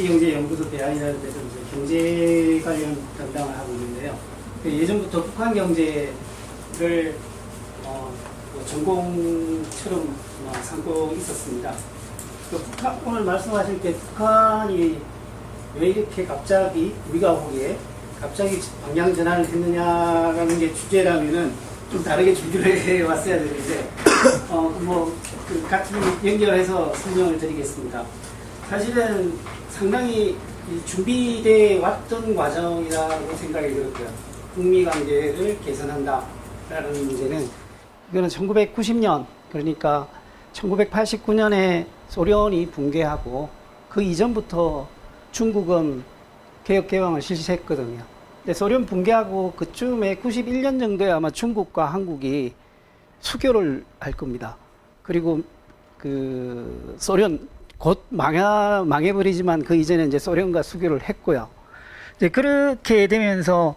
정치경제연구소 대안이라는 데서 이제 경제 관련 담당을 하고 있는데요. 예전부터 북한 경제를 뭐 전공처럼 삼고 있었습니다. 오늘 말씀하실 때 북한이 왜 이렇게 갑자기 우리가 보기에 갑자기 방향 전환을 했느냐라는 게 주제라면은 좀 다르게 준비를 해 왔어야 되는데 같이 연결해서 설명을 드리겠습니다. 사실은 상당히 준비되어 왔던 과정이라고 생각이 들었고요. 북미 관계를 개선한다라는 문제는 이거는 1990년 그러니까 1989년에 소련이 붕괴하고 그 이전부터 중국은 개혁 개방을 실시했거든요. 근데 소련 붕괴하고 그쯤에 91년 정도에 아마 중국과 한국이 수교를 할 겁니다. 그리고 그 소련 곧 망해버리지만 그 이전에 이제 소련과 수교를 했고요. 이제 그렇게 되면서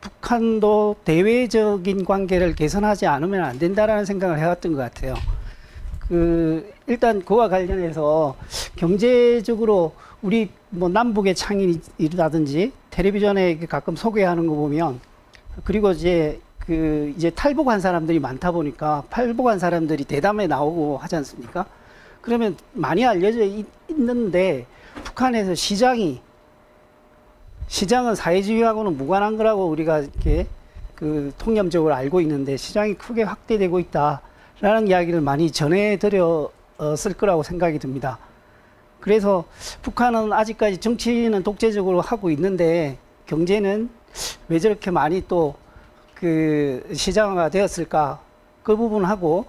북한도 대외적인 관계를 개선하지 않으면 안 된다라는 생각을 해왔던 것 같아요. 일단 그와 관련해서 경제적으로 우리 뭐 남북의 창인이라든지 텔레비전에 가끔 소개하는 거 보면 그리고 이제 이제 탈북한 사람들이 많다 보니까 탈북한 사람들이 대담에 나오고 하지 않습니까? 그러면 많이 알려져 있는데 북한에서 시장은 사회주의하고는 무관한 거라고 우리가 이렇게 통념적으로 알고 있는데 시장이 크게 확대되고 있다라는 이야기를 많이 전해드렸을 거라고 생각이 듭니다. 그래서 북한은 아직까지 정치는 독재적으로 하고 있는데 경제는 왜 저렇게 많이 또 시장화가 되었을까? 그 부분하고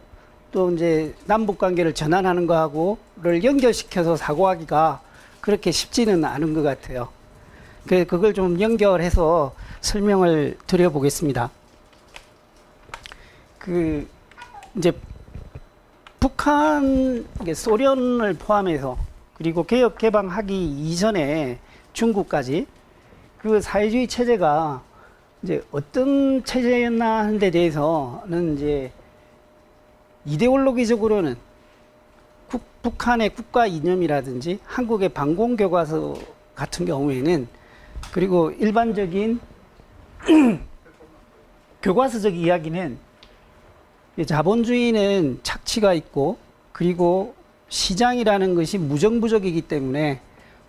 또 이제 남북 관계를 전환하는 거하고를 연결시켜서 사고하기가 그렇게 쉽지는 않은 것 같아요. 그래서 그걸 좀 연결해서 설명을 드려보겠습니다. 이제 북한, 소련을 포함해서 그리고 개혁 개방하기 이전에 중국까지 그 사회주의 체제가 이제 어떤 체제였나 하는 데 대해서는 이제 이데올로기적으로는 북한의 국가 이념이라든지 한국의 반공교과서 같은 경우에는 그리고 일반적인 교과서적 이야기는 자본주의는 착취가 있고 그리고 시장이라는 것이 무정부적이기 때문에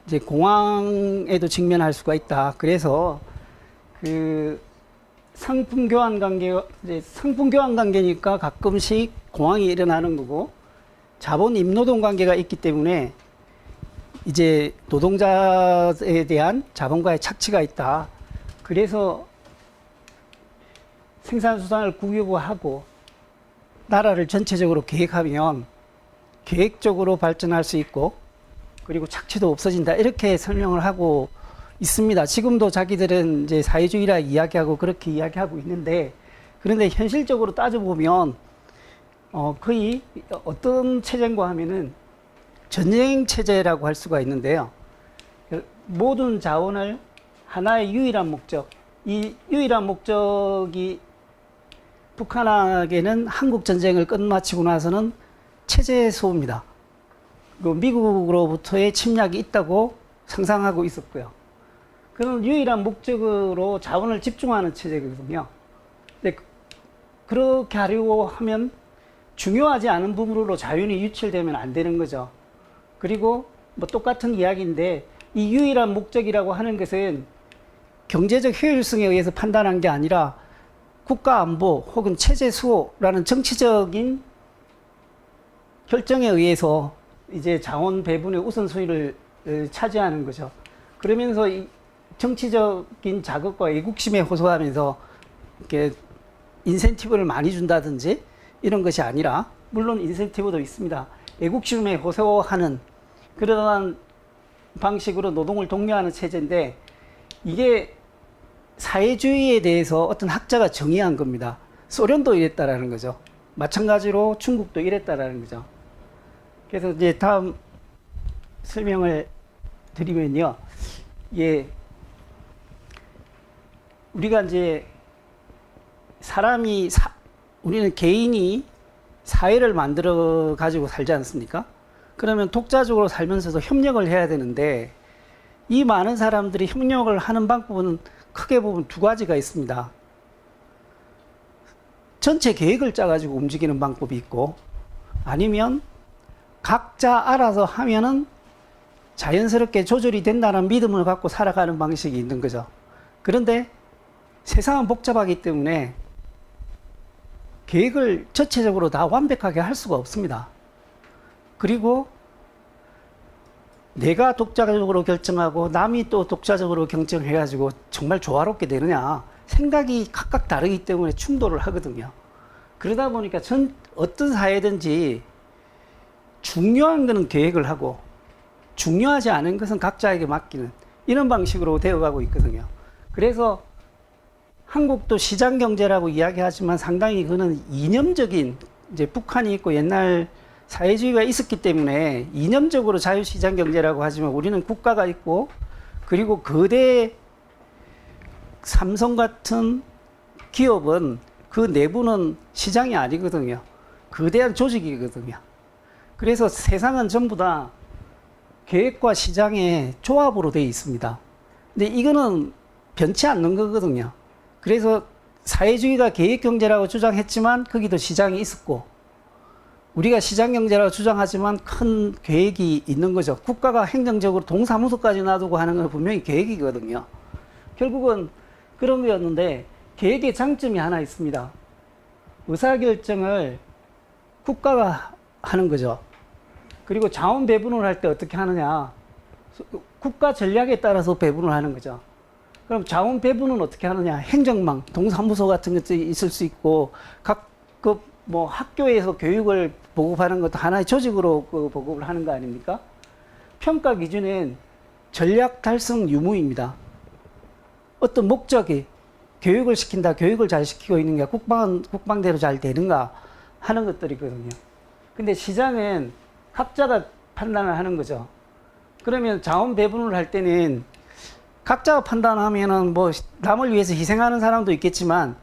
이제 공황에도 직면할 수가 있다. 그래서 상품 교환 관계니까 가끔씩 공황이 일어나는 거고 자본 임노동 관계가 있기 때문에 이제 노동자에 대한 자본가의 착취가 있다. 그래서 생산수단을 국유화하고 나라를 전체적으로 계획하면 계획적으로 발전할 수 있고 그리고 착취도 없어진다. 이렇게 설명을 하고 있습니다. 지금도 자기들은 이제 사회주의라 이야기하고 그렇게 이야기하고 있는데 그런데 현실적으로 따져보면 거의 어떤 체제인가 하면은 전쟁 체제라고 할 수가 있는데요. 모든 자원을 하나의 유일한 목적, 이 유일한 목적이 북한에게는 한국 전쟁을 끝마치고 나서는 체제 수호입니다. 그리고 미국으로부터의 침략이 있다고 상상하고 있었고요. 그런 유일한 목적으로 자원을 집중하는 체제거든요. 근데 그렇게 하려고 하면 중요하지 않은 부분으로 자원이 유출되면 안 되는 거죠. 그리고 뭐 똑같은 이야기인데 이 유일한 목적이라고 하는 것은 경제적 효율성에 의해서 판단한 게 아니라 국가 안보 혹은 체제 수호라는 정치적인 결정에 의해서 이제 자원 배분의 우선순위를 차지하는 거죠. 그러면서 이 정치적인 자극과 애국심에 호소하면서 이렇게 인센티브를 많이 준다든지 이런 것이 아니라 물론 인센티브도 있습니다. 애국심에 호소하는 그러한 방식으로 노동을 독려하는 체제인데 이게 사회주의에 대해서 어떤 학자가 정의한 겁니다. 소련도 이랬다라는 거죠. 마찬가지로 중국도 이랬다라는 거죠. 그래서 이제 다음 설명을 드리면요. 우리가 이제 우리는 개인이 사회를 만들어 가지고 살지 않습니까? 그러면 독자적으로 살면서도 협력을 해야 되는데 이 많은 사람들이 협력을 하는 방법은 크게 보면 두 가지가 있습니다. 전체 계획을 짜가지고 움직이는 방법이 있고 아니면 각자 알아서 하면은 자연스럽게 조절이 된다는 믿음을 갖고 살아가는 방식이 있는 거죠. 그런데 세상은 복잡하기 때문에 계획을 전체적으로 다 완벽하게 할 수가 없습니다. 그리고 내가 독자적으로 결정하고 남이 또 독자적으로 결정해가지고 정말 조화롭게 되느냐, 생각이 각각 다르기 때문에 충돌을 하거든요. 그러다 보니까 어떤 사회든지 중요한 것은 계획을 하고 중요하지 않은 것은 각자에게 맡기는 이런 방식으로 되어가고 있거든요. 그래서 한국도 시장 경제라고 이야기하지만 상당히 그는 이념적인, 이제 북한이 있고 옛날 사회주의가 있었기 때문에 이념적으로 자유시장 경제라고 하지만 우리는 국가가 있고 그리고 거대 삼성 같은 기업은 그 내부는 시장이 아니거든요. 거대한 조직이거든요. 그래서 세상은 전부 다 계획과 시장의 조합으로 되어 있습니다. 근데 이거는 변치 않는 거거든요. 그래서 사회주의가 계획경제라고 주장했지만 거기도 시장이 있었고 우리가 시장경제라고 주장하지만 큰 계획이 있는 거죠. 국가가 행정적으로 동사무소까지 놔두고 하는 건 분명히 계획이거든요. 결국은 그런 거였는데 계획의 장점이 하나 있습니다. 의사결정을 국가가 하는 거죠. 그리고 자원 배분을 할 때 어떻게 하느냐. 국가 전략에 따라서 배분을 하는 거죠. 그럼 자원 배분은 어떻게 하느냐. 행정망, 동사무소 같은 것들이 있을 수 있고 각 뭐 학교에서 교육을 보급하는 것도 하나의 조직으로 보급을 하는 거 아닙니까? 평가 기준은 전략 달성 유무입니다. 어떤 목적이 교육을 시킨다, 교육을 잘 시키고 있는 게 국방대로 잘 되는가 하는 것들이거든요. 근데 시장은 각자가 판단을 하는 거죠. 그러면 자원 배분을 할 때는 각자가 판단하면은 뭐 남을 위해서 희생하는 사람도 있겠지만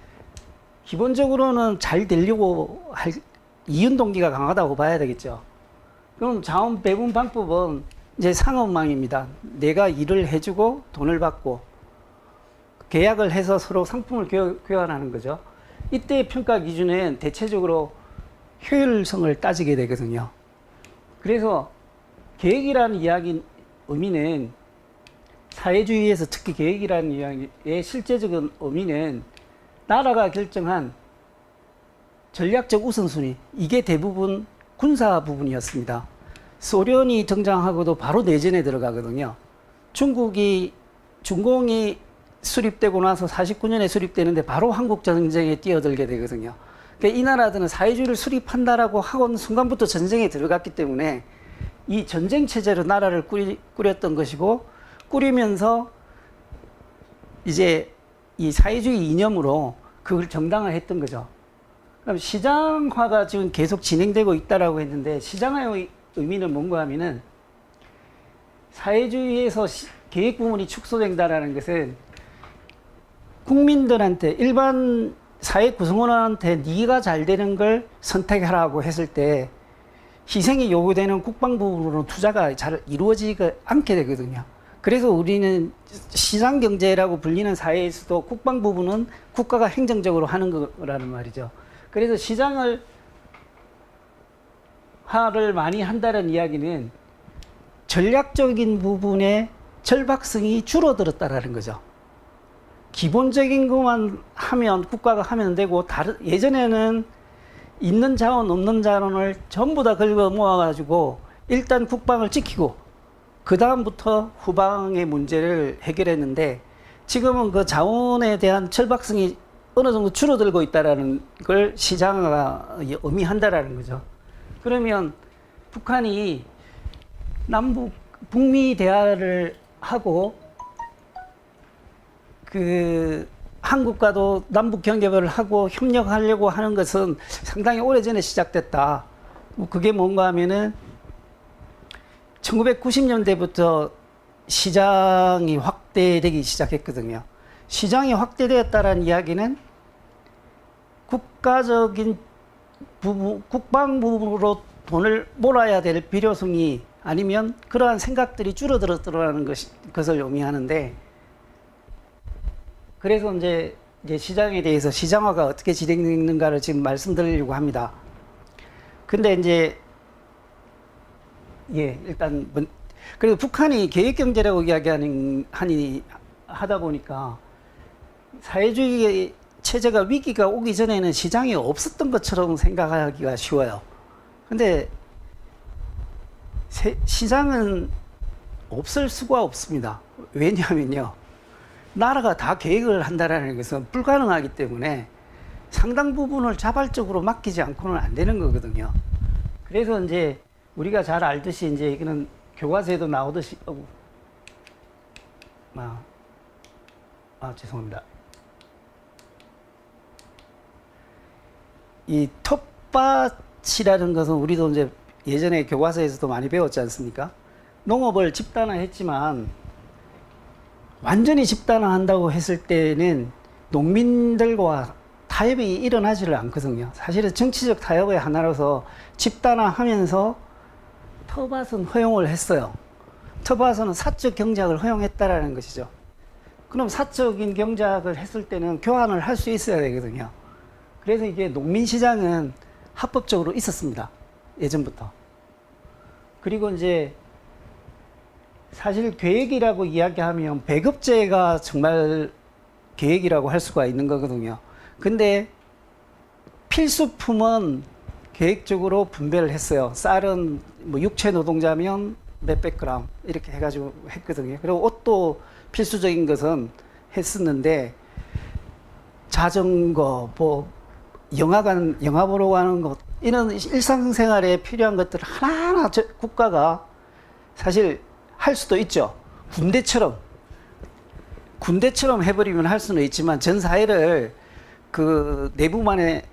기본적으로는 잘 되려고 할 이윤 동기가 강하다고 봐야 되겠죠. 그럼 자원 배분 방법은 이제 상업망입니다. 내가 일을 해주고 돈을 받고 계약을 해서 서로 상품을 교환하는 거죠. 이때 평가 기준은 대체적으로 효율성을 따지게 되거든요. 그래서 계획이라는 이야기 의미는 사회주의에서 특히 계획이라는 이야기의 실제적인 의미는 나라가 결정한 전략적 우선순위, 이게 대부분 군사 부분이었습니다. 소련이 등장하고도 바로 내전에 들어가거든요. 중공이 수립되고 나서 49년에 수립되는데 바로 한국 전쟁에 뛰어들게 되거든요. 그러니까 이 나라들은 사회주의를 수립한다라고 하고는 순간부터 전쟁에 들어갔기 때문에 이 전쟁 체제로 나라를 꾸렸던 것이고 꾸리면서 이제 이 사회주의 이념으로 그걸 정당화했던 거죠. 그럼 시장화가 지금 계속 진행되고 있다라고 했는데 시장화의 의미는 뭔가 하면은 사회주의에서 계획 부분이 축소된다라는 것은 국민들한테 일반 사회 구성원한테 네가 잘 되는 걸 선택하라고 했을 때 희생이 요구되는 국방 부분으로 투자가 잘 이루어지지 않게 되거든요. 그래서 우리는 시장 경제라고 불리는 사회에서도 국방 부분은 국가가 행정적으로 하는 거라는 말이죠. 그래서 시장을 화를 많이 한다는 이야기는 전략적인 부분의 절박성이 줄어들었다라는 거죠. 기본적인 것만 하면 국가가 하면 되고 예전에는 있는 자원 없는 자원을 전부 다 긁어 모아가지고 일단 국방을 지키고 그 다음부터 후방의 문제를 해결했는데 지금은 그 자원에 대한 절박성이 어느 정도 줄어들고 있다라는 걸 시장화가 의미한다라는 거죠. 그러면 북한이 북미 대화를 하고 한국과도 남북 경계를 하고 협력하려고 하는 것은 상당히 오래전에 시작됐다. 그게 뭔가 하면은 1990년대부터 시장이 확대되기 시작했거든요. 시장이 확대되었다는 이야기는 국가적인 부분, 국방 부분으로 돈을 몰아야 될 필요성이 아니면 그러한 생각들이 줄어들었더라는 것을 의미하는데, 그래서 이제 시장에 대해서 시장화가 어떻게 진행되는가를 지금 말씀드리려고 합니다. 근데 이제 일단 그리고 북한이 계획경제라고 하다 보니까 사회주의 체제가 위기가 오기 전에는 시장이 없었던 것처럼 생각하기가 쉬워요. 근데 시장은 없을 수가 없습니다. 왜냐하면요, 나라가 다 계획을 한다는 것은 불가능하기 때문에 상당 부분을 자발적으로 맡기지 않고는 안 되는 거거든요. 그래서 이제 우리가 잘 알듯이 이제 이거는 교과서에도 나오듯이 죄송합니다. 이 텃밭이라는 것은 우리도 이제 예전에 교과서에서도 많이 배웠지 않습니까? 농업을 집단화했지만 완전히 집단화한다고 했을 때는 농민들과 타협이 일어나지를 않거든요. 사실은 정치적 타협의 하나로서 집단화하면서 텃밭은 허용을 했어요. 텃밭은 사적 경작을 허용했다라는 것이죠. 그럼 사적인 경작을 했을 때는 교환을 할 수 있어야 되거든요. 그래서 이게 농민시장은 합법적으로 있었습니다. 예전부터. 그리고 이제 사실 계획이라고 이야기하면 배급제가 정말 계획이라고 할 수가 있는 거거든요. 근데 필수품은 계획적으로 분배를 했어요. 쌀은 뭐 육체 노동자면 몇백 그램 이렇게 해가지고 했거든요. 그리고 옷도 필수적인 것은 했었는데, 자전거, 영화 보러 가는 것, 이런 일상생활에 필요한 것들을 하나하나 국가가 사실 할 수도 있죠. 군대처럼 해버리면 할 수는 있지만 전 사회를 그 내부만에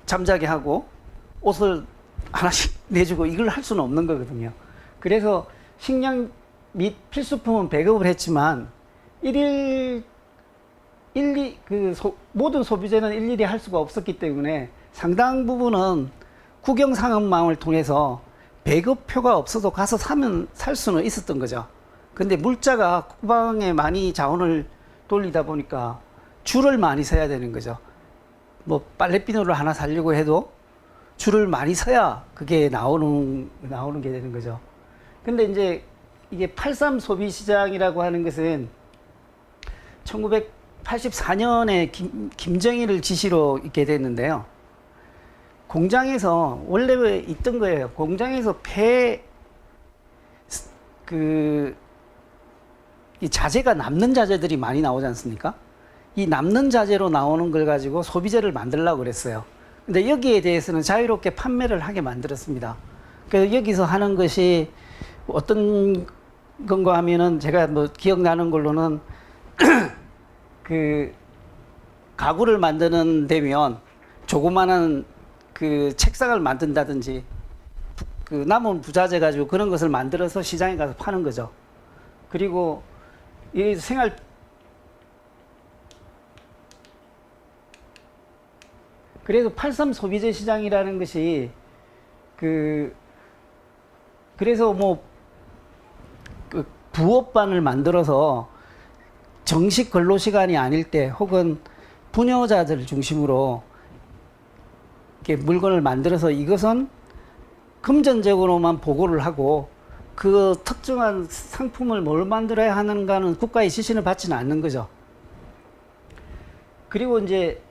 잠자게 하고 옷을 하나씩 내주고 이걸 할 수는 없는 거거든요. 그래서 식량 및 필수품은 배급을 했지만 모든 소비재는 일일이 할 수가 없었기 때문에 상당 부분은 국영상업망을 통해서 배급표가 없어도 가서 살 수는 있었던 거죠. 근데 물자가 국방에 많이 자원을 돌리다 보니까 줄을 많이 서야 되는 거죠. 뭐 빨래비누를 하나 사려고 해도 줄을 많이 서야 그게 나오는 게 되는 거죠. 근데 이제 이게 83 소비시장이라고 하는 것은 1984년에 김정일을 지시로 있게 됐는데요. 공장에서 원래 있던 거예요. 공장에서 이 자재가 남는 자재들이 많이 나오지 않습니까? 이 남는 자재로 나오는 걸 가지고 소비재를 만들려고 그랬어요. 근데 여기에 대해서는 자유롭게 판매를 하게 만들었습니다. 그래서 여기서 하는 것이 어떤 건가 하면은 제가 뭐 기억나는 걸로는 그 가구를 만드는 데면 조그마한 그 책상을 만든다든지 그 남은 부자재 가지고 그런 것을 만들어서 시장에 가서 파는 거죠. 그리고 이 그래서 83 소비재 시장이라는 것이 그래서 그 부업반을 만들어서 정식 근로 시간이 아닐 때 혹은 부녀자들 중심으로 이렇게 물건을 만들어서 이것은 금전적으로만 보고를 하고 그 특정한 상품을 뭘 만들어야 하는가는 국가의 지시를 받지는 않는 거죠. 그리고 이제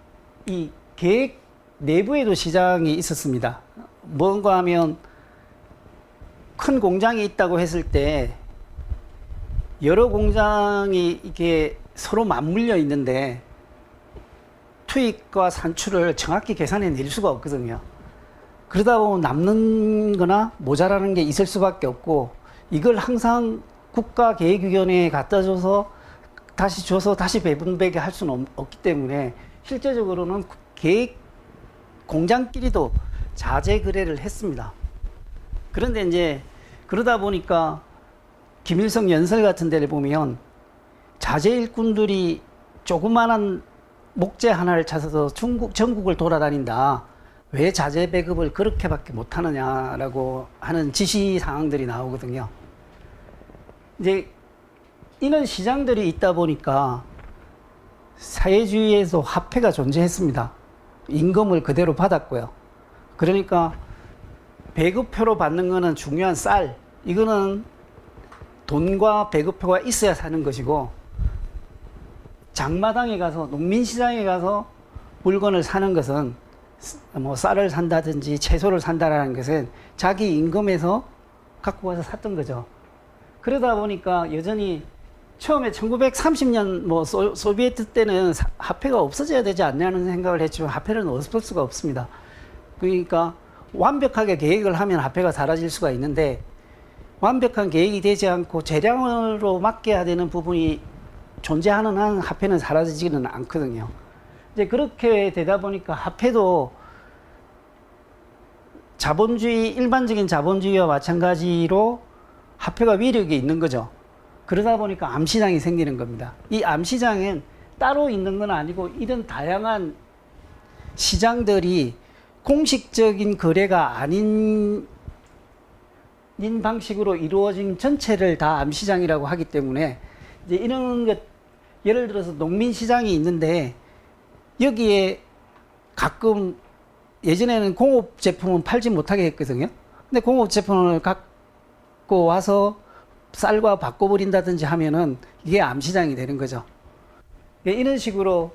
이 계획 내부에도 시장이 있었습니다. 뭔가 하면 큰 공장이 있다고 했을 때 여러 공장이 이게 서로 맞물려 있는데 투입과 산출을 정확히 계산해 낼 수가 없거든요. 그러다 보면 남는 거나 모자라는 게 있을 수밖에 없고, 이걸 항상 국가계획위원회에 갖다 줘서 다시 배분되게 할 수는 없기 때문에 실제적으로는 계획 공장끼리도 자재 거래를 했습니다. 그런데 이제 그러다 보니까 김일성 연설 같은 데를 보면 자재 일꾼들이 조그마한 목재 하나를 찾아서 전국을 돌아다닌다. 왜 자재 배급을 그렇게밖에 못하느냐라고 하는 지시 사항들이 나오거든요. 이제 이런 시장들이 있다 보니까 사회주의에서 화폐가 존재했습니다. 임금을 그대로 받았고요. 그러니까 배급표로 받는 거는 중요한 쌀, 이거는 돈과 배급표가 있어야 사는 것이고, 장마당에 가서, 농민시장에 가서 물건을 사는 것은 뭐 쌀을 산다든지 채소를 산다라는 것은 자기 임금에서 갖고 와서 샀던 거죠. 그러다 보니까 여전히 처음에 1930년 뭐 소비에트 때는 화폐가 없어져야 되지 않냐는 생각을 했지만 화폐는 없을 수가 없습니다. 그러니까 완벽하게 계획을 하면 화폐가 사라질 수가 있는데, 완벽한 계획이 되지 않고 재량으로 맡겨야 되는 부분이 존재하는 한 화폐는 사라지지는 않거든요. 이제 그렇게 되다 보니까 화폐도 자본주의, 일반적인 자본주의와 마찬가지로 화폐가 위력이 있는 거죠. 그러다 보니까 암시장이 생기는 겁니다. 이 암시장은 따로 있는 건 아니고, 이런 다양한 시장들이 공식적인 거래가 아닌 방식으로 이루어진 전체를 다 암시장이라고 하기 때문에, 이제 이런 것, 예를 들어서 농민시장이 있는데 여기에 가끔 예전에는 공업 제품은 팔지 못하게 했거든요. 근데 공업 제품을 갖고 와서 쌀과 바꿔버린다든지 하면은 이게 암시장이 되는 거죠. 이런 식으로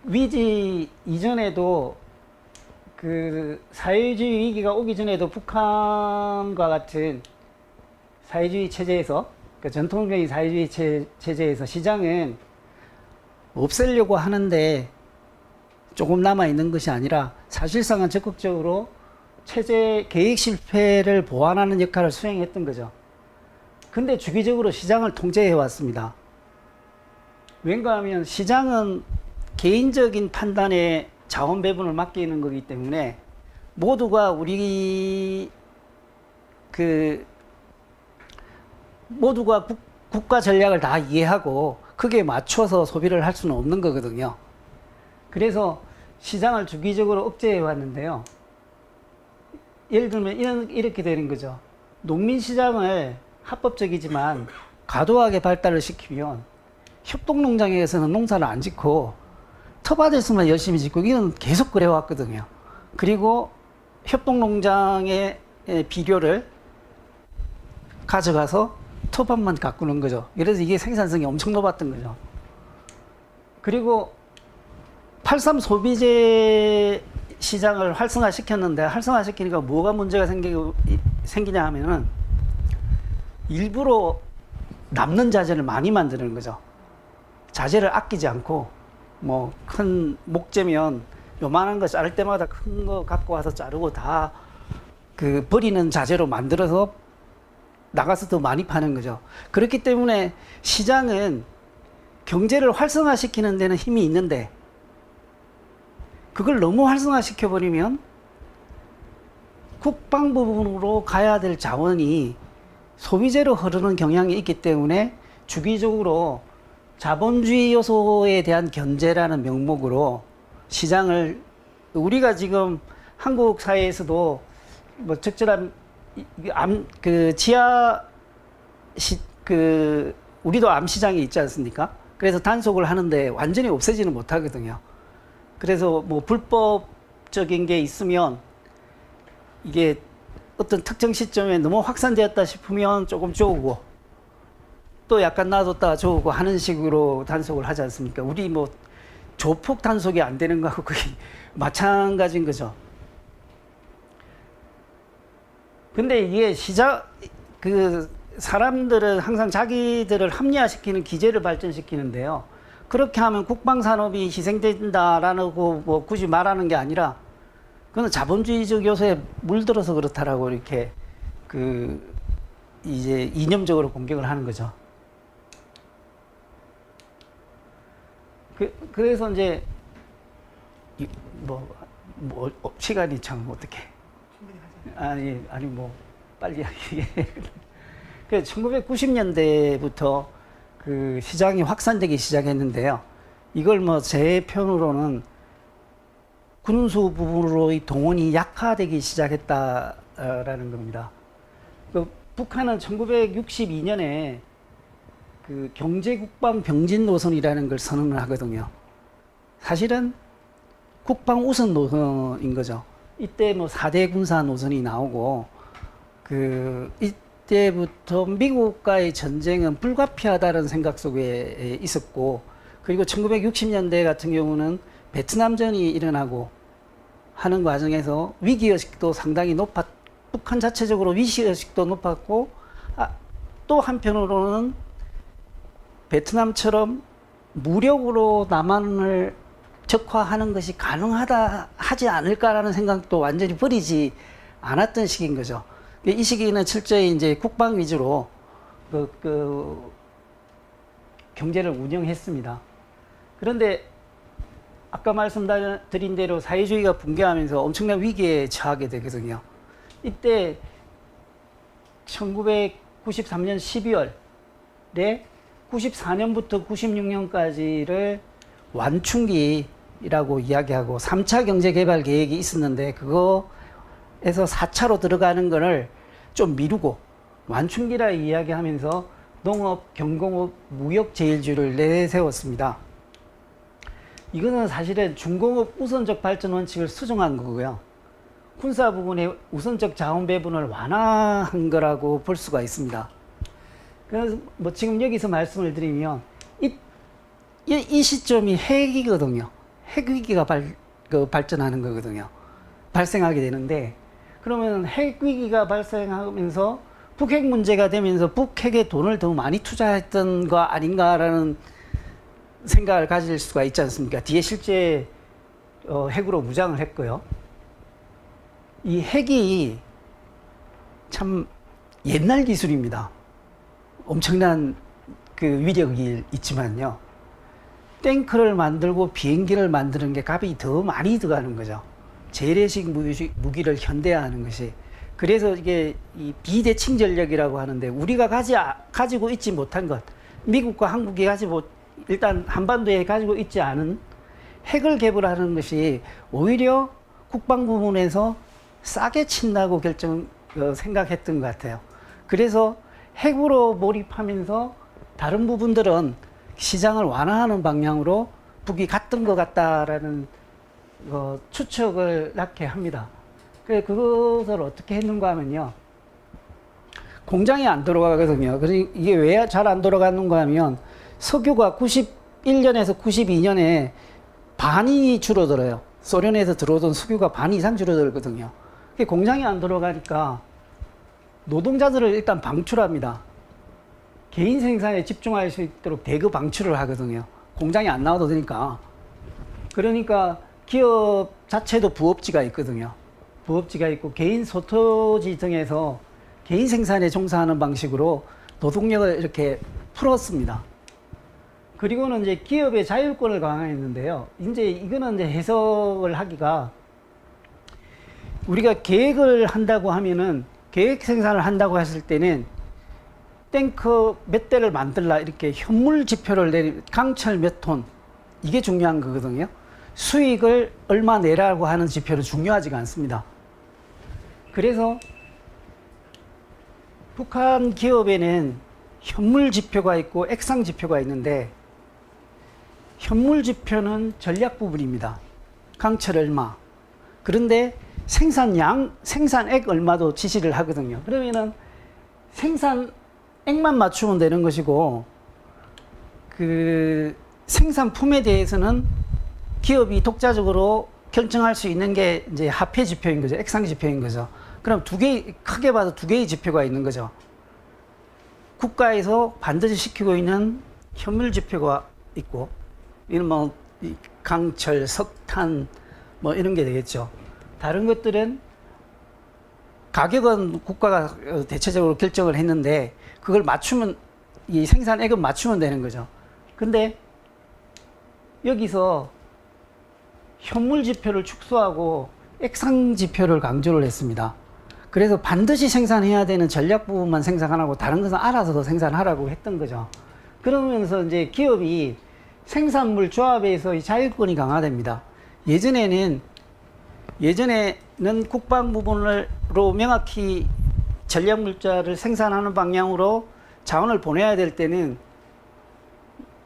위기 이전에도 사회주의 위기가 오기 전에도 북한과 같은 사회주의 체제에서, 전통적인 사회주의 체제에서 시장은 없애려고 하는데 조금 남아있는 것이 아니라 사실상은 적극적으로 체제 계획 실패를 보완하는 역할을 수행했던 거죠. 근데 주기적으로 시장을 통제해 왔습니다. 왠가 하면 시장은 개인적인 판단에 자원 배분을 맡기는 거기 때문에 모두가 모두가 국가 전략을 다 이해하고 그게 맞춰서 소비를 할 수는 없는 거거든요. 그래서 시장을 주기적으로 억제해 왔는데요. 예를 들면 이렇게 되는 거죠. 농민시장을 합법적이지만 과도하게 발달을 시키면 협동농장에서는 농사를 안 짓고 터받을수만 열심히 짓고, 이건 계속 그래 왔거든요. 그리고 협동농장의 비료를 가져가서 터밭만 가꾸는 거죠. 그래서 이게 생산성이 엄청 높았던 거죠. 그리고 8.3 소비재 시장을 활성화시켰는데, 활성화시키니까 뭐가 문제가 생기냐 하면은 일부러 남는 자재를 많이 만드는 거죠. 자재를 아끼지 않고, 뭐 큰 목재면 요만한 거 자를 때마다 큰 거 갖고 와서 자르고 다 버리는 자재로 만들어서 나가서 더 많이 파는 거죠. 그렇기 때문에 시장은 경제를 활성화시키는 데는 힘이 있는데, 그걸 너무 활성화시켜 버리면 국방 부분으로 가야 될 자원이 소비재로 흐르는 경향이 있기 때문에 주기적으로 자본주의 요소에 대한 견제라는 명목으로 시장을, 우리가 지금 한국 사회에서도 뭐 적절한 우리도 암시장이 있지 않습니까? 그래서 단속을 하는데 완전히 없애지는 못하거든요. 그래서 뭐 불법적인 게 있으면 이게 어떤 특정 시점에 너무 확산되었다 싶으면 조금 쪼고, 또 약간 놔뒀다가 쪼고 하는 식으로 단속을 하지 않습니까? 우리 뭐 조폭 단속이 안 되는 거하고 그게 마찬가지인 거죠. 근데 이게 사람들은 항상 자기들을 합리화시키는 기제를 발전시키는데요. 그렇게 하면 국방산업이 희생된다라는 거 뭐 굳이 말하는 게 아니라, 그건 자본주의적 요소에 물들어서 그렇다라고 이렇게 이제 이념적으로 공격을 하는 거죠. 그래서 이제 시간이 참 어떻게 아니 뭐 빨리 1990년대부터 그 시장이 확산되기 시작했는데요. 이걸 뭐 제 편으로는 군수 부분으로의 동원이 약화되기 시작했다라는 겁니다. 그 북한은 1962년에 그 경제국방 병진 노선이라는 걸 선언을 하거든요. 사실은 국방 우선 노선인 거죠. 이때 뭐 4대 군사 노선이 나오고 그 이때부터 미국과의 전쟁은 불가피하다는 생각 속에 있었고, 그리고 1960년대 같은 경우는 베트남전이 일어나고 하는 과정에서 위기의식도 상당히 북한 자체적으로 위기의식도 높았고, 또 한편으로는 베트남처럼 무력으로 남한을 적화하는 것이 하지 않을까라는 생각도 완전히 버리지 않았던 시기인 거죠. 이 시기는 철저히 이제 국방 위주로 경제를 운영했습니다. 그런데 아까 말씀드린 대로 사회주의가 붕괴하면서 엄청난 위기에 처하게 되거든요. 이때 1993년 12월에 94년부터 96년까지를 완충기라고 이야기하고 3차 경제개발 계획이 있었는데 그거에서 4차로 들어가는 거를 좀 미루고 완충기라 이야기하면서 농업, 경공업, 무역 제일주의를 내세웠습니다. 이거는 사실은 중공업 우선적 발전 원칙을 수정한 거고요. 군사 부분의 우선적 자원 배분을 완화한 거라고 볼 수가 있습니다. 그래서 뭐 지금 여기서 말씀을 드리면 이 시점이 핵이거든요. 핵위기가 발전하는 거거든요. 발생하게 되는데, 그러면 핵위기가 발생하면서 북핵 문제가 되면서 북핵에 돈을 더 많이 투자했던 거 아닌가라는 생각을 가질 수가 있지 않습니까? 뒤에 실제 핵으로 무장을 했고요. 이 핵이 참 옛날 기술입니다. 엄청난 그 위력이 있지만요. 탱크를 만들고 비행기를 만드는 게 값이 더 많이 들어가는 거죠. 재래식 무기를 현대화하는 것이. 그래서 이게 이 비대칭 전력이라고 하는데, 우리가 가지고 있지 못한 것, 미국과 한국이 일단 한반도에 가지고 있지 않은 핵을 개발하는 것이 오히려 국방 부문에서 싸게 친다고 생각했던 것 같아요. 그래서 핵으로 몰입하면서 다른 부분들은 시장을 완화하는 방향으로 북이 갔던 것 같다라는 추측을 낳게 합니다. 그래서 그것을 어떻게 했는가 하면요. 공장이 안 돌아가거든요. 그래서 이게 왜 잘 안 돌아가는가 하면 석유가 91년에서 92년에 반이 줄어들어요. 소련에서 들어오던 석유가 반 이상 줄어들거든요. 공장이 안 돌아가니까 노동자들을 일단 방출합니다. 개인 생산에 집중할 수 있도록 대거 방출을 하거든요. 공장이 안 나와도 되니까. 그러니까 기업 자체도 부업지가 있거든요. 부업지가 있고 개인 소토지 등에서 개인 생산에 종사하는 방식으로 노동력을 이렇게 풀었습니다. 그리고는 이제 기업의 자율권을 강화했는데요. 이제 이거는 이제 해석을 하기가, 우리가 계획을 한다고 하면은, 계획 생산을 한다고 했을 때는 탱크 몇 대를 만들라 이렇게 현물 지표를 강철 몇 톤, 이게 중요한 거거든요. 수익을 얼마 내라고 하는 지표는 중요하지가 않습니다. 그래서 북한 기업에는 현물 지표가 있고 액상 지표가 있는데, 현물 지표는 전략 부분입니다. 강철 얼마. 그런데 생산액 얼마도 지시를 하거든요. 그러면은 생산액만 맞추면 되는 것이고, 그 생산품에 대해서는 기업이 독자적으로 결정할 수 있는 게 이제 화폐 지표인 거죠. 액상 지표인 거죠. 그럼 크게 봐도 두 개의 지표가 있는 거죠. 국가에서 반드시 시키고 있는 현물 지표가 있고, 이런 뭐 강철, 석탄 뭐 이런 게 되겠죠. 다른 것들은 가격은 국가가 대체적으로 결정을 했는데, 그걸 맞추면, 이 생산액은 맞추면 되는 거죠. 근데 여기서 현물 지표를 축소하고 액상 지표를 강조를 했습니다. 그래서 반드시 생산해야 되는 전략 부분만 생산 안 하고 다른 것은 알아서 생산하라고 했던 거죠. 그러면서 이제 기업이 생산물 조합에서 이 자율권이 강화됩니다. 예전에는 국방 부분으로 명확히 전략 물자를 생산하는 방향으로 자원을 보내야 될 때는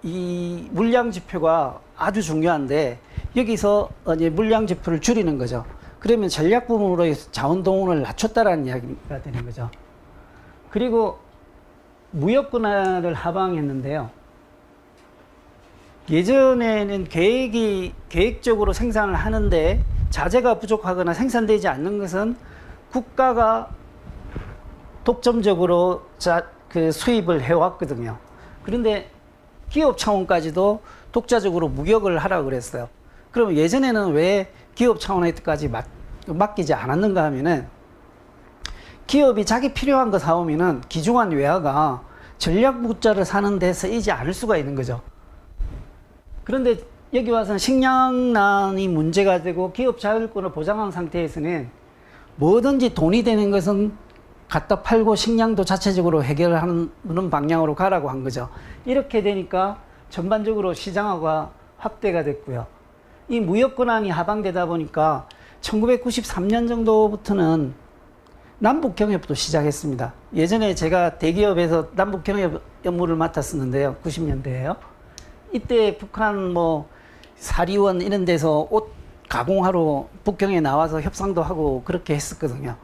이 물량 지표가 아주 중요한데 여기서 이제 물량 지표를 줄이는 거죠. 그러면 전략 부분으로 자원 동원을 낮췄다라는 이야기가 되는 거죠. 그리고 무역 권한을 하방했는데요. 예전에는 계획적으로 생산을 하는데 자재가 부족하거나 생산되지 않는 것은 국가가 독점적으로 수입을 해왔거든요. 그런데 기업 차원까지도 독자적으로 무역을 하라고 그랬어요. 그럼 예전에는 왜 기업 차원에까지 맡기지 않았는가 하면은 기업이 자기 필요한 거 사오면은 기중한 외화가 전략 물자를 사는 데 쓰이지 않을 수가 있는 거죠. 그런데 여기 와서는 식량난이 문제가 되고 기업 자율권을 보장한 상태에서는 뭐든지 돈이 되는 것은 갖다 팔고 식량도 자체적으로 해결하는 방향으로 가라고 한 거죠. 이렇게 되니까 전반적으로 시장화가 확대가 됐고요. 이 무역 권한이 하방되다 보니까 1993년 정도부터는 남북 경협도 시작했습니다. 예전에 제가 대기업에서 남북 경협 업무를 맡았었는데요. 90년대에요. 이때 북한 사리원 이런 데서 옷 가공하러 북경에 나와서 협상도 하고 그렇게 했었거든요.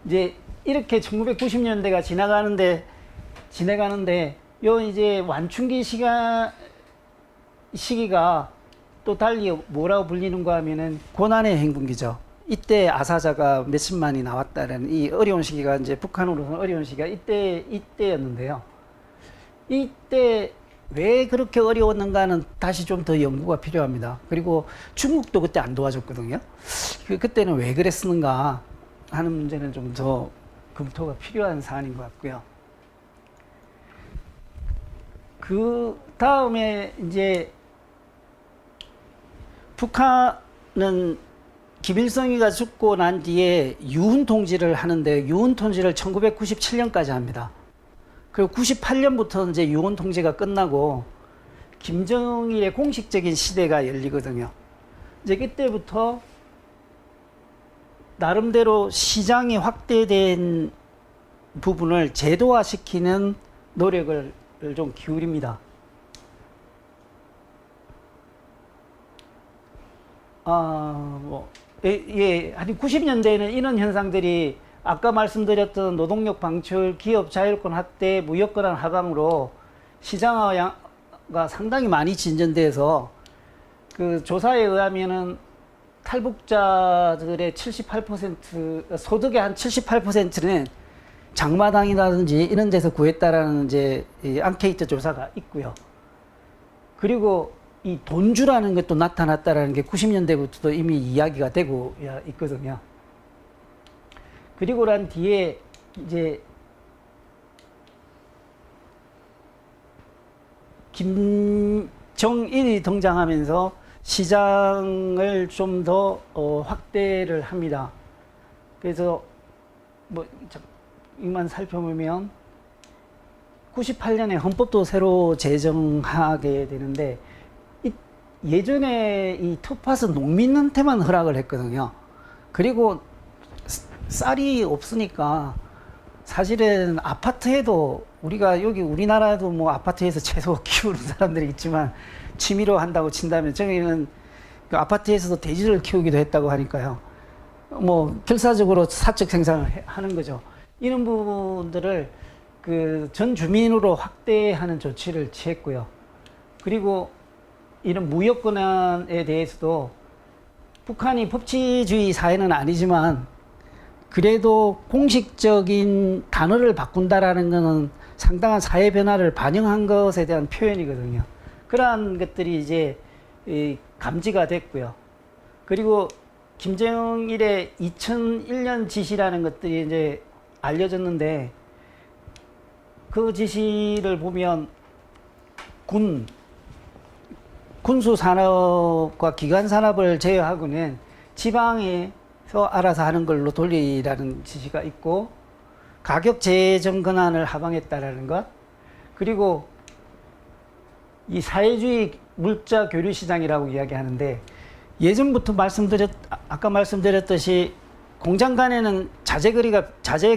이제 이렇게 1990년대가 지나가는데 요 이제 완충기 시기가 또 달리 뭐라고 불리는가 하면은 고난의 행군기죠. 이때 아사자가 몇십만이 나왔다는 이 어려운 시기가 이제 북한으로서는 어려운 시기가 이때였는데요. 이때 왜 그렇게 어려웠는가는 다시 좀 더 연구가 필요합니다. 그리고 중국도 그때 안 도와줬거든요. 그때는 왜 그랬는가 하는 문제는 좀 더 검토가 필요한 사안인 것 같고요. 그 다음에 이제 북한은 김일성이가 죽고 난 뒤에 유훈 통지를 하는데 유훈 통지를 1997년까지 합니다. 그리고 98년부터 이제 유훈 통지가 끝나고 김정일의 공식적인 시대가 열리거든요. 이제 그때부터 나름대로 시장이 확대된 부분을 제도화시키는 노력을 좀 기울입니다. 한 90년대에는 이런 현상들이 아까 말씀드렸던 노동력 방출, 기업 자율권 확대, 무역 권한 하강으로 시장화가 상당히 많이 진전돼서 그 조사에 의하면은 탈북자들의 78%, 소득의 한 78%는 장마당이라든지 이런 데서 구했다라는 이제 이 앙케이트 조사가 있고요. 그리고 이 돈주라는 것도 나타났다라는 게 90년대부터도 이미 이야기가 되고 있거든요. 그리고 난 뒤에 이제 김정일이 등장하면서 시장을 좀 더 확대를 합니다. 그래서 이만 살펴보면 98년에 헌법도 새로 제정하게 되는데 예전에 이 텃밭은 농민한테만 허락을 했거든요. 그리고 쌀이 없으니까 사실은 아파트에도 우리나라도 아파트에서 채소 키우는 사람들이 있지만 취미로 한다고 친다면 저기는 그 아파트에서도 돼지를 키우기도 했다고 하니까요. 결사적으로 사적 생산을 하는 거죠. 이런 부분들을 그 전 주민으로 확대하는 조치를 취했고요. 그리고 이런 무역 권한에 대해서도 북한이 법치주의 사회는 아니지만 그래도 공식적인 단어를 바꾼다라는 것은 상당한 사회 변화를 반영한 것에 대한 표현이거든요. 그러한 것들이 이제 감지가 됐고요. 그리고 김정일의 2001년 지시라는 것들이 이제 알려졌는데 그 지시를 보면 군수 산업과 기관 산업을 제외하고는 지방에서 알아서 하는 걸로 돌리라는 지시가 있고 가격 재정 권한을 하방했다라는 것, 그리고 이 사회주의 물자 교류 시장이라고 이야기하는데, 예전부터 아까 말씀드렸듯이 공장 간에는 자재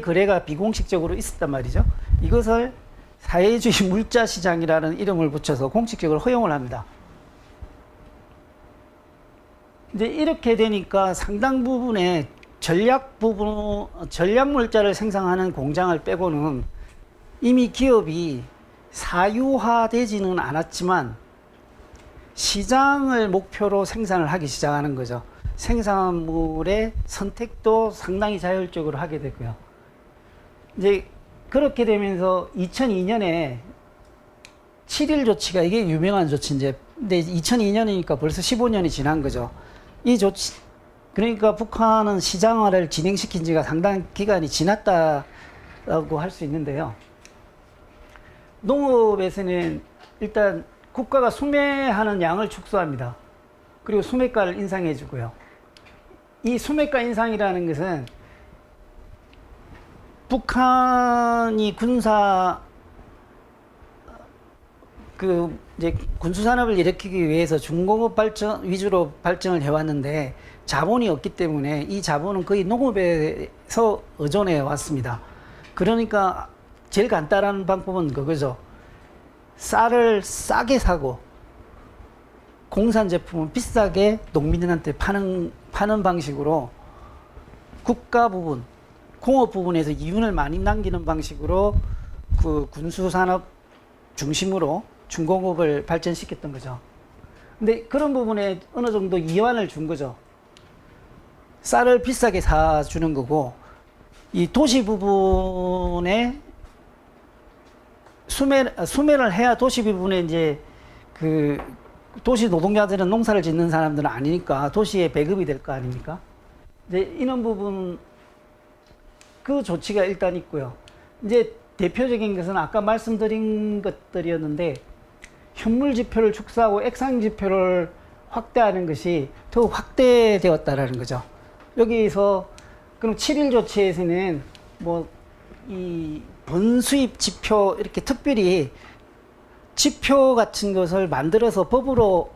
거래가 비공식적으로 있었단 말이죠. 이것을 사회주의 물자 시장이라는 이름을 붙여서 공식적으로 허용을 합니다. 이제 이렇게 되니까 상당 부분의 전략 물자를 생산하는 공장을 빼고는 이미 기업이 사유화되지는 않았지만 시장을 목표로 생산을 하기 시작하는 거죠. 생산물의 선택도 상당히 자율적으로 하게 되고요. 이제 그렇게 되면서 2002년에 7.1 조치가, 이게 유명한 조치인데, 근데 2002년이니까 벌써 15년이 지난 거죠. 이 조치, 그러니까 북한은 시장화를 진행시킨 지가 상당한 기간이 지났다고 할 수 있는데요. 농업에서는 일단 국가가 수매하는 양을 축소합니다. 그리고 수매가를 인상해 주고요. 이 수매가 인상이라는 것은 북한이 이제 군수산업을 일으키기 위해서 중공업 위주로 발전을 해왔는데, 자본이 없기 때문에 이 자본은 거의 농업에서 의존해 왔습니다. 그러니까 제일 간단한 방법은 그거죠. 쌀을 싸게 사고 공산 제품은 비싸게 농민들한테 파는 방식으로 국가 부분, 공업 부분에서 이윤을 많이 남기는 방식으로 그 군수산업 중심으로 중공업을 발전시켰던 거죠. 근데 그런 부분에 어느 정도 이완을 준 거죠. 쌀을 비싸게 사주는 거고, 이 도시 부분에 수매를 해야 도시 부분에 이제 그 도시 노동자들은 농사를 짓는 사람들은 아니니까 도시에 배급이 될 거 아닙니까? 이제 이런 부분, 그 조치가 일단 있고요. 이제 대표적인 것은 아까 말씀드린 것들이었는데, 현물 지표를 축소하고 액상 지표를 확대하는 것이 더 확대되었다라는 거죠. 여기서 그럼 7.1 조치에서는 뭐 이 번수입 지표, 이렇게 특별히 지표 같은 것을 만들어서 법으로,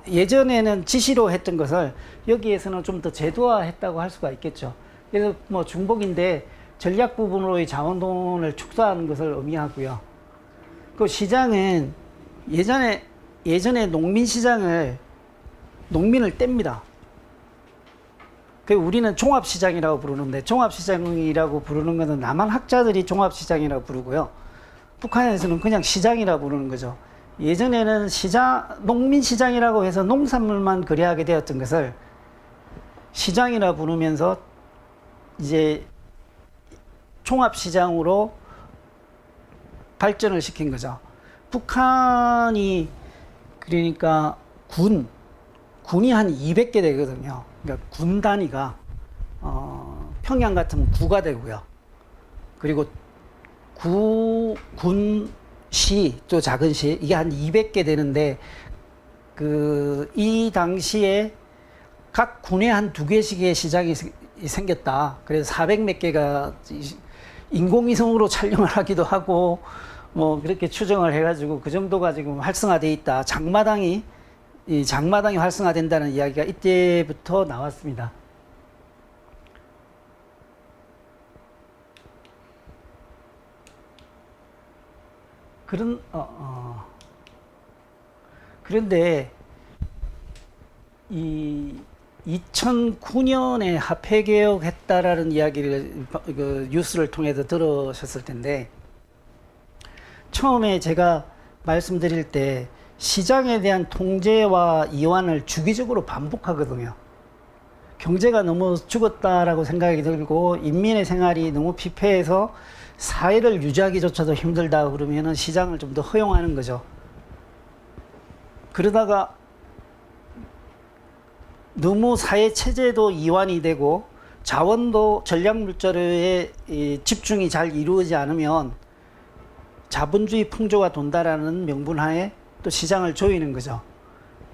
예전에는 지시로 했던 것을 여기에서는 좀 더 제도화했다고 할 수가 있겠죠. 그래서 뭐 중복인데 전략 부분으로의 자원돈을 축소하는 것을 의미하고요. 그 시장은 예전에 농민 시장을, 농민을 뗍니다. 그 우리는 종합시장이라고 부르는데, 종합시장이라고 부르는 것은 남한 학자들이 종합시장이라고 부르고요. 북한에서는 그냥 시장이라고 부르는 거죠. 예전에는 농민시장이라고 해서 농산물만 거래하게 되었던 것을 시장이라 부르면서 이제 종합시장으로 발전을 시킨 거죠. 북한이 그러니까 군이 한 200개 되거든요. 그러니까 군 단위가 평양 같으면 구가 되고요. 그리고 시, 또 작은 시, 이게 한 200개 되는데, 이 당시에 각 군에 한 2개씩의 시장이 생겼다. 그래서 400몇 개가 인공위성으로 촬영을 하기도 하고, 뭐, 그렇게 추정을 해가지고 그 정도가 지금 활성화되어 있다. 장마당이 활성화된다는 이야기가 이때부터 나왔습니다. 그런데 이 2009년에 화폐 개혁했다라는 이야기를 뉴스를 통해서 들으셨을 텐데, 처음에 제가 말씀드릴 때 시장에 대한 통제와 이완을 주기적으로 반복하거든요. 경제가 너무 죽었다라고 생각이 들고 인민의 생활이 너무 피폐해서 사회를 유지하기조차도 힘들다 그러면은 시장을 좀 더 허용하는 거죠. 그러다가 너무 사회 체제도 이완이 되고 자원도 전략 물자료에 집중이 잘 이루어지지 않으면 자본주의 풍조가 돈다라는 명분하에 또 시장을 조이는 거죠.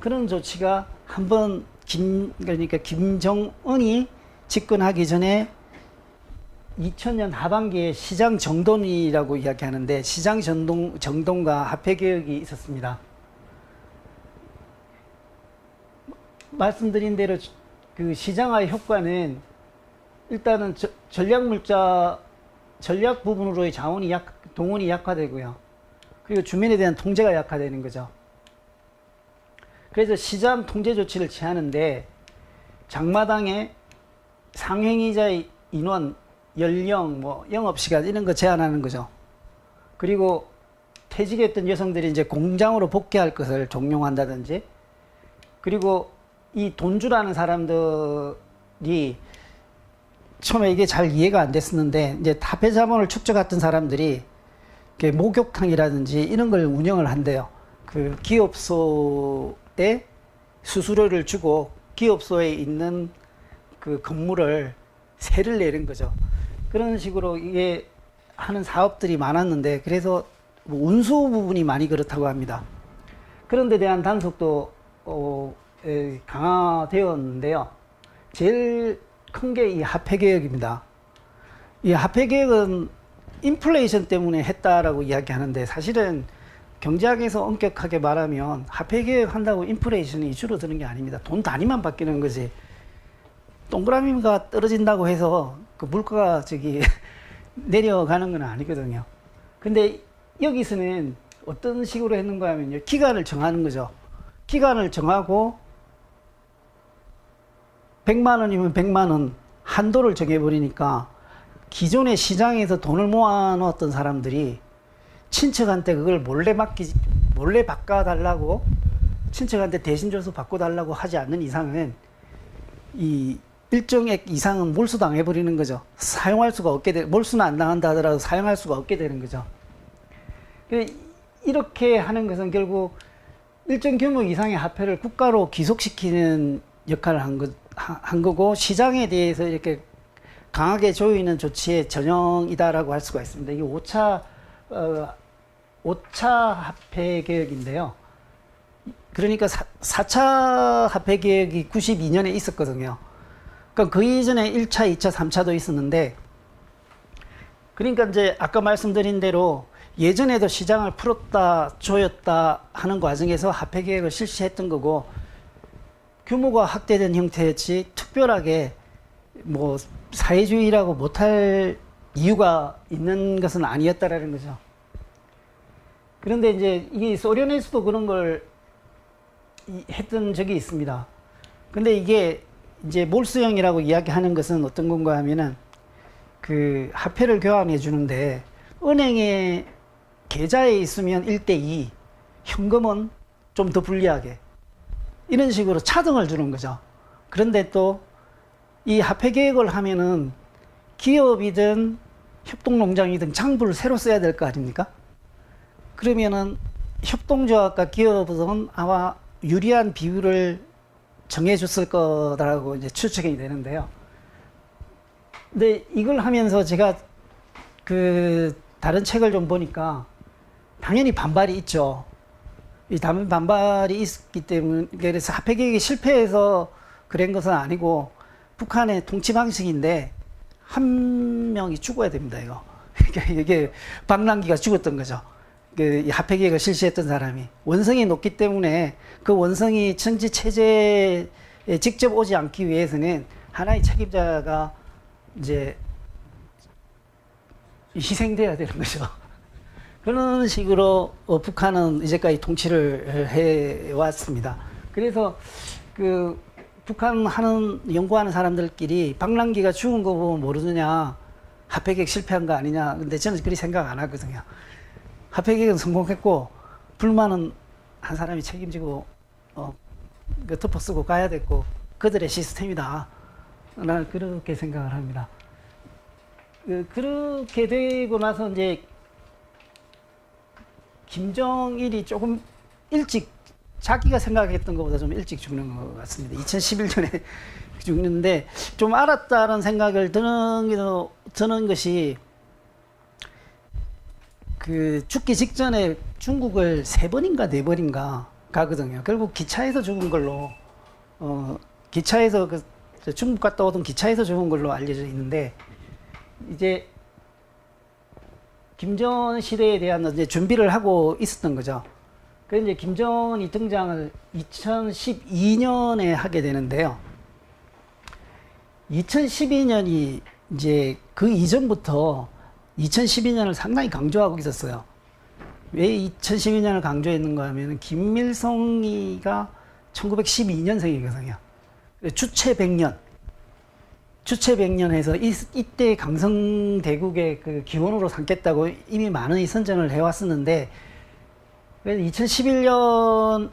그런 조치가 한번 그러니까 김정은이 집권하기 전에 2000년 하반기에 시장 정돈이라고 이야기하는데 시장 정돈과 화폐 개혁이 있었습니다. 말씀드린 대로 그 시장화의 효과는 일단은 전략 부분으로의 동원이 약화되고요. 그리고 주민에 대한 통제가 약화되는 거죠. 그래서 시장 통제 조치를 취하는데 장마당에 상행이자의 인원, 연령, 영업시간 이런 거 제한하는 거죠. 그리고 퇴직했던 여성들이 이제 공장으로 복귀할 것을 종용한다든지, 그리고 이 돈주라는 사람들이 처음에 이게 잘 이해가 안 됐었는데 이제 화폐 자본을 축적했던 사람들이 목욕탕이라든지 이런 걸 운영을 한대요. 그 기업소에 수수료를 주고 기업소에 있는 그 건물을 세를 내는 거죠. 그런 식으로 이게 하는 사업들이 많았는데, 그래서 운수 부분이 많이 그렇다고 합니다. 그런 데 대한 단속도 강화되었는데요. 제일 큰 게 이 화폐 개혁입니다. 이 화폐 개혁은 인플레이션 때문에 했다라고 이야기하는데, 사실은 경제학에서 엄격하게 말하면 화폐 개혁한다고 인플레이션이 줄어드는 게 아닙니다. 돈 단위만 바뀌는 거지. 동그라미가 떨어진다고 해서 그 물가가 내려가는 건 아니거든요. 근데 여기서는 어떤 식으로 했는가 하면요. 기간을 정하는 거죠. 기간을 정하고 100만 원이면 100만 원 한도를 정해버리니까 기존의 시장에서 돈을 모아놓았던 사람들이 친척한테 그걸 몰래 바꿔달라고, 친척한테 대신 줘서 바꿔달라고 하지 않는 이상은 이 일정액 이상은 몰수당해버리는 거죠. 사용할 수가 없게 몰수는 안 당한다 하더라도 사용할 수가 없게 되는 거죠. 이렇게 하는 것은 결국 일정 규모 이상의 화폐를 국가로 귀속시키는 역할을 한 거고, 시장에 대해서 이렇게 강하게 조이는 조치의 전형이다라고 할 수가 있습니다. 이게 5차 화폐 개혁인데요. 그러니까 4차 화폐 개혁이 92년에 있었거든요. 그러니까 그 이전에 1차, 2차, 3차도 있었는데, 그러니까 이제 아까 말씀드린 대로 예전에도 시장을 풀었다, 조였다 하는 과정에서 화폐 개혁을 실시했던 거고, 규모가 확대된 형태였지 특별하게 사회주의라고 못할 이유가 있는 것은 아니었다라는 거죠. 그런데 이제 이 소련에서도 그런 걸 했던 적이 있습니다. 근데 이게 이제 몰수형이라고 이야기하는 것은 어떤 건가 하면은 그 화폐를 교환해 주는데 은행에 계좌에 있으면 1대2, 현금은 좀 더 불리하게 이런 식으로 차등을 주는 거죠. 그런데 또 이 화폐 개혁을 하면은 기업이든 협동농장이든 장부를 새로 써야 될 거 아닙니까? 그러면은 협동조합과 기업은 아마 유리한 비율을 정해줬을 거라고 이제 추측이 되는데요. 근데 이걸 하면서 제가 그 다른 책을 좀 보니까 당연히 반발이 있죠. 이 반발이 있기 때문에, 그래서 화폐 개혁이 실패해서 그런 것은 아니고 북한의 통치 방식인데 한 명이 죽어야 됩니다. 이게 박랑기가 죽었던 거죠. 이 화폐 개혁을 실시했던 사람이 원성이 높기 때문에 그 원성이 정치 체제에 직접 오지 않기 위해서는 하나의 책임자가 이제 희생돼야 되는 거죠. 그런 식으로 북한은 이제까지 통치를 해왔습니다. 그래서 그 북한 연구하는 사람들끼리 박랑기가 죽은 거 보면 모르느냐, 화폐 개혁 실패한 거 아니냐. 근데 저는 그렇게 생각 안 하거든요. 화폐 개혁은 성공했고 불만은 한 사람이 책임지고 덮어 쓰고 가야 됐고 그들의 시스템이다. 나는 그렇게 생각을 합니다. 그렇게 되고 나서 이제 김정일이 조금 일찍 자기가 생각했던 것보다 좀 일찍 죽는 것 같습니다. 2011년에 죽는데 좀 알았다는 생각을 드는 것이 그 죽기 직전에 중국을 3번인가 4번인가 가거든요. 결국 기차에서 죽은 걸로 기차에서 중국 갔다 오던 기차에서 죽은 걸로 알려져 있는데 이제 김정은 시대에 대한 이제 준비를 하고 있었던 거죠. 그래서 이제 김정은이 등장을 2012년에 하게 되는데요. 2012년이 이제 그 이전부터 2012년을 상당히 강조하고 있었어요. 왜 2012년을 강조했는가 하면 김일성이가 1912년생이거든요. 주체 100년. 주체 100년에서 이때 강성대국의 그 기원으로 삼겠다고 이미 많은 선전을 해왔었는데, 그래서 2011년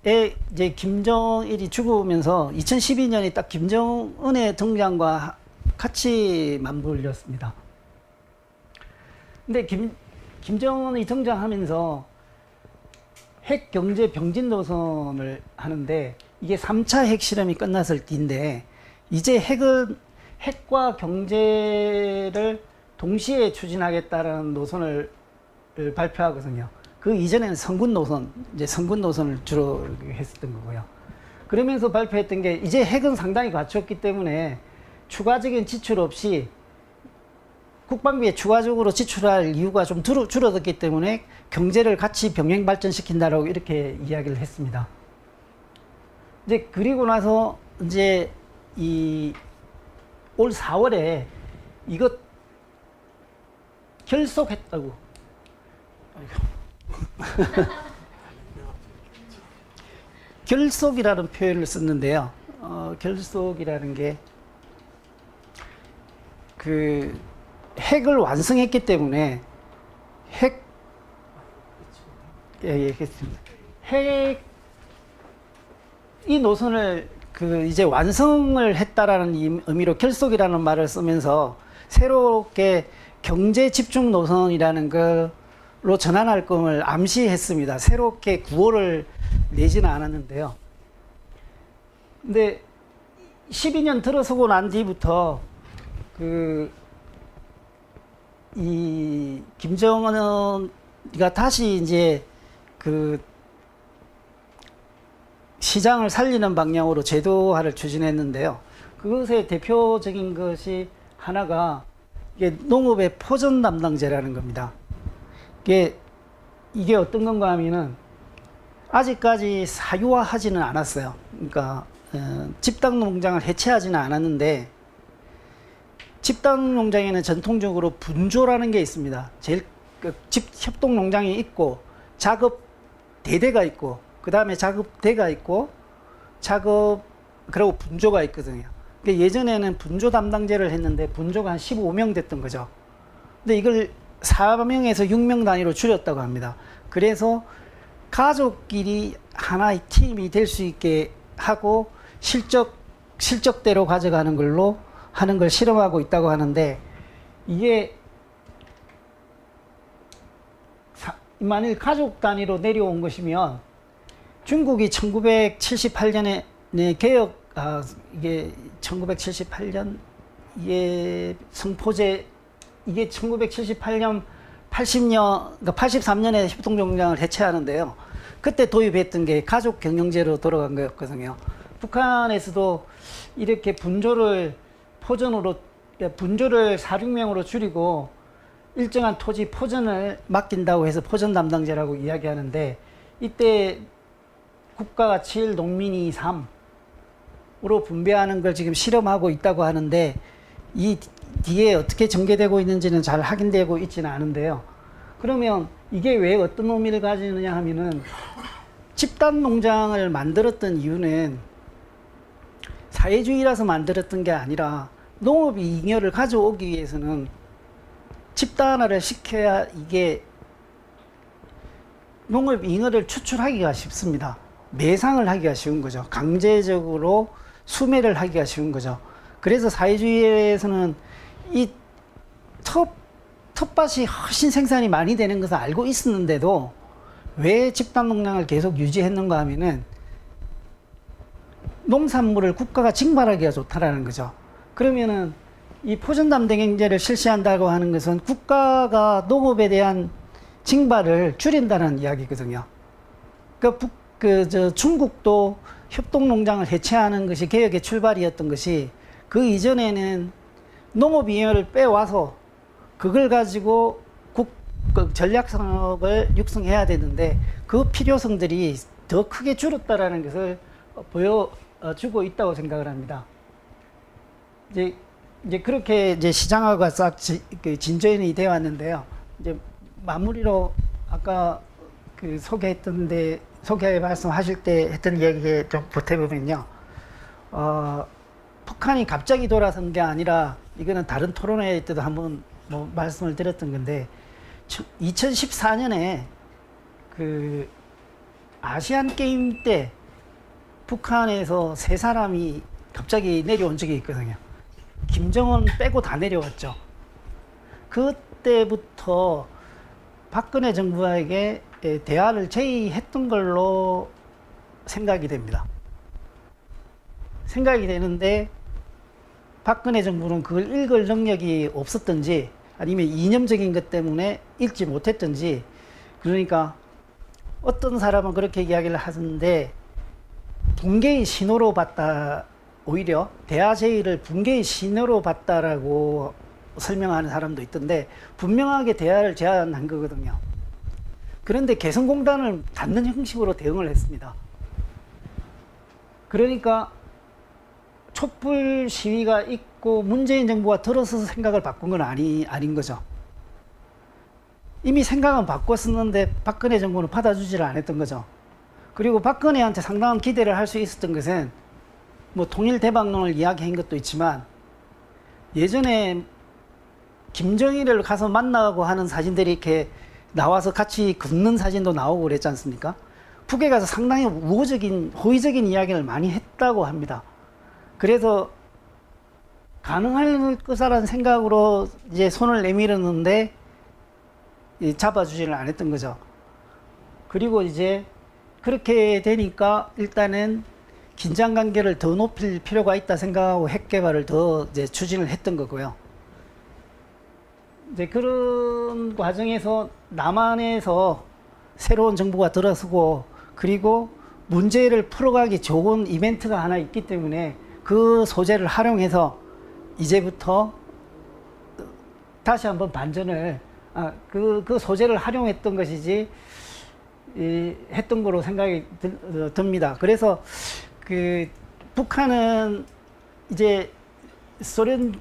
에 이제 김정일이 죽으면서 2012년이 딱 김정은의 등장과 같이 맞물렸습니다. 근데 김정은이 등장하면서 핵 경제 병진 노선을 하는데, 이게 3차 핵실험이 끝났을 때인데 이제 핵과 경제를 동시에 추진하겠다는 노선을 발표하거든요. 그 이전에는 성군 노선을 주로 했었던 거고요. 그러면서 발표했던 게, 이제 핵은 상당히 갖췄기 때문에 추가적인 지출 없이 국방비에 추가적으로 지출할 이유가 좀 줄어들기 때문에 경제를 같이 병행 발전시킨다라고 이렇게 이야기를 했습니다. 이제 그리고 나서 이제 올 4월에 이것 결속했다고. 결속이라는 표현을 썼는데요. 결속이라는 게 그 핵을 완성했기 때문에 이 노선을 이제 완성을 했다라는 의미로 결속이라는 말을 쓰면서 새롭게 경제 집중 노선이라는 걸로 전환할 것을 암시했습니다. 새롭게 구호를 내지는 않았는데요. 근데 12년 들어서고 난 뒤부터 이 김정은이가 다시 이제 시장을 살리는 방향으로 제도화를 추진했는데요. 그것의 대표적인 것이 하나가 이게 농업의 포전 담당제라는 겁니다. 이게 어떤 건가 하면은 아직까지 사유화하지는 않았어요. 그러니까 집단 농장을 해체하지는 않았는데, 집단 농장에는 전통적으로 분조라는 게 있습니다. 협동 농장이 있고 작업 대대가 있고, 그 다음에 작업대가 있고, 그리고 분조가 있거든요. 예전에는 분조 담당제를 했는데 분조가 한 15명 됐던 거죠. 근데 이걸 4명에서 6명 단위로 줄였다고 합니다. 그래서 가족끼리 하나의 팀이 될 수 있게 하고 실적대로 가져가는 걸로 하는 걸 실험하고 있다고 하는데, 이게 만일 가족 단위로 내려온 것이면 중국이 1978년에 이게 1978년 이게 성포제, 이게 1978년 그러니까 83년에 협동농장을 해체하는데요. 그때 도입했던 게 가족 경영제로 돌아간 거였거든요. 북한에서도 이렇게 분조를 4, 6명으로 줄이고 일정한 토지 포전을 맡긴다고 해서 포전 담당제라고 이야기하는데, 이때 국가가 7, 농민이 3으로 분배하는 걸 지금 실험하고 있다고 하는데, 이 뒤에 어떻게 전개되고 있는지는 잘 확인되고 있지는 않은데요. 그러면 이게 왜 어떤 의미를 가지느냐 하면은, 집단 농장을 만들었던 이유는 사회주의라서 만들었던 게 아니라 농업 잉여를 가져오기 위해서는 집단화를 시켜야 이게 농업 잉여를 추출하기가 쉽습니다. 매상을 하기가 쉬운 거죠. 강제적으로 수매를 하기가 쉬운 거죠. 그래서 사회주의에서는 이 텃밭이 훨씬 생산이 많이 되는 것을 알고 있었는데도 왜 집단 농장을 계속 유지했는가 하면은 농산물을 국가가 징발하기가 좋다라는 거죠. 그러면은 이 포전 담당제를 실시한다고 하는 것은 국가가 농업에 대한 징발을 줄인다는 이야기거든요. 중국도 협동농장을 해체하는 것이 개혁의 출발이었던 것이, 그 이전에는 농업인력을 빼와서 그걸 가지고 그 전략산업을 육성해야 되는데 그 필요성들이 더 크게 줄었다라는 것을 보여주고 있다고 생각을 합니다. 이제 그렇게 이제 시장화가 싹 진전이 되어 왔는데요. 이제 마무리로 아까 그 소개 말씀하실 때 했던 이야기에 좀 보태보면요. 북한이 갑자기 돌아선 게 아니라 이거는 다른 토론회 때도 한번 뭐 말씀을 드렸던 건데 2014년에 그 아시안 게임 때 북한에서 세 사람이 갑자기 내려온 적이 있거든요. 김정은 빼고 다 내려왔죠. 그때부터 박근혜 정부에게 대화를 제의했던 걸로 생각이 됩니다. 생각이 되는데 박근혜 정부는 그걸 읽을 능력이 없었던지 아니면 이념적인 것 때문에 읽지 못했던지, 그러니까 어떤 사람은 그렇게 이야기를 하는데 붕괴의 신호로 봤다, 오히려 대화 제의를 붕괴의 신호로 봤다라고 설명하는 사람도 있던데 분명하게 대화를 제안한 거거든요. 그런데 개성공단을 닫는 형식으로 대응을 했습니다. 그러니까 촛불 시위가 있고 문재인 정부가 들어서서 생각을 바꾼 건 아닌 거죠. 이미 생각은 바꿨었는데 박근혜 정부는 받아주지를 않았던 거죠. 그리고 박근혜한테 상당한 기대를 할 수 있었던 것은 뭐 통일 대박론을 이야기한 것도 있지만 예전에 김정일을 가서 만나고 하는 사진들이 이렇게 나와서 같이 걷는 사진도 나오고 그랬지 않습니까? 북에 가서 상당히 우호적인, 호의적인 이야기를 많이 했다고 합니다. 그래서 가능할 거라는 생각으로 이제 손을 내밀었는데 잡아주지를 않았던 거죠. 그리고 이제 그렇게 되니까 일단은 긴장 관계를 더 높일 필요가 있다 생각하고 핵 개발을 더 이제 추진을 했던 거고요. 이제 그런 과정에서 남한에서 새로운 정부가 들어서고 그리고 문제를 풀어가기 좋은 이벤트가 하나 있기 때문에 그 소재를 활용해서 이제부터 다시 한번 반전을 그 소재를 활용했던 것이지 했던 거로 생각이 듭니다. 그래서 그 북한은 이제 소련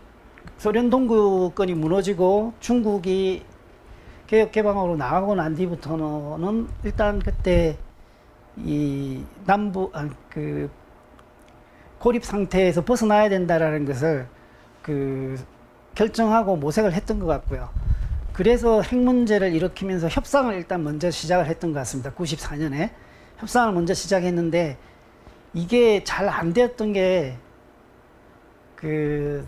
동구권이 무너지고 중국이 개혁 개방으로 나가고 난 뒤부터는 일단 그때 이 그 고립 상태에서 벗어나야 된다라는 것을 그 결정하고 모색을 했던 것 같고요. 그래서 핵 문제를 일으키면서 협상을 일단 먼저 시작을 했던 것 같습니다. 94년에 협상을 먼저 시작했는데 이게 잘 안 되었던 게 그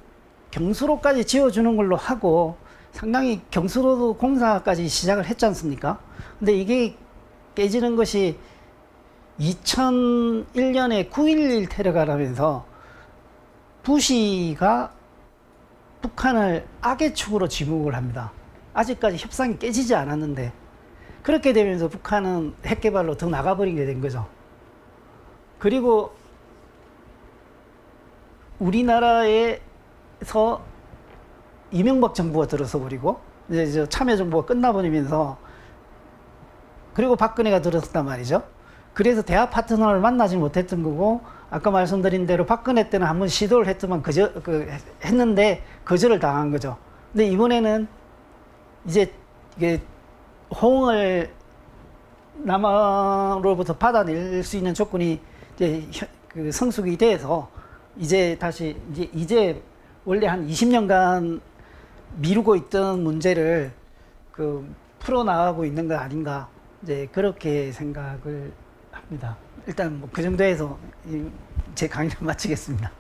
경수로까지 지어주는 걸로 하고 상당히 경수로 공사까지 시작을 했지 않습니까? 근데 이게 깨지는 것이 2001년에 9.11 테러가 나면서 부시가 북한을 악의 축으로 지목을 합니다. 아직까지 협상이 깨지지 않았는데 그렇게 되면서 북한은 핵 개발로 더 나가버리게 된 거죠. 그리고 우리나라에서 이명박 정부가 들어서 버리고 이제 참여정부가 끝나버리면서 그리고 박근혜가 들어섰단 말이죠. 그래서 대화 파트너를 만나지 못했던 거고 아까 말씀드린 대로 박근혜 때는 한번 시도를 했지만 했는데 거절을 당한 거죠. 근데 이번에는 이제 이게 호응을 남한으로부터 받아낼 수 있는 조건이 이제 그 성숙이 돼서 이제 다시 이제 원래 한 20년간 미루고 있던 문제를 그 풀어나가고 있는 거 아닌가 이제 그렇게 생각을 합니다. 일단 뭐 그 정도에서 제 강의를 마치겠습니다.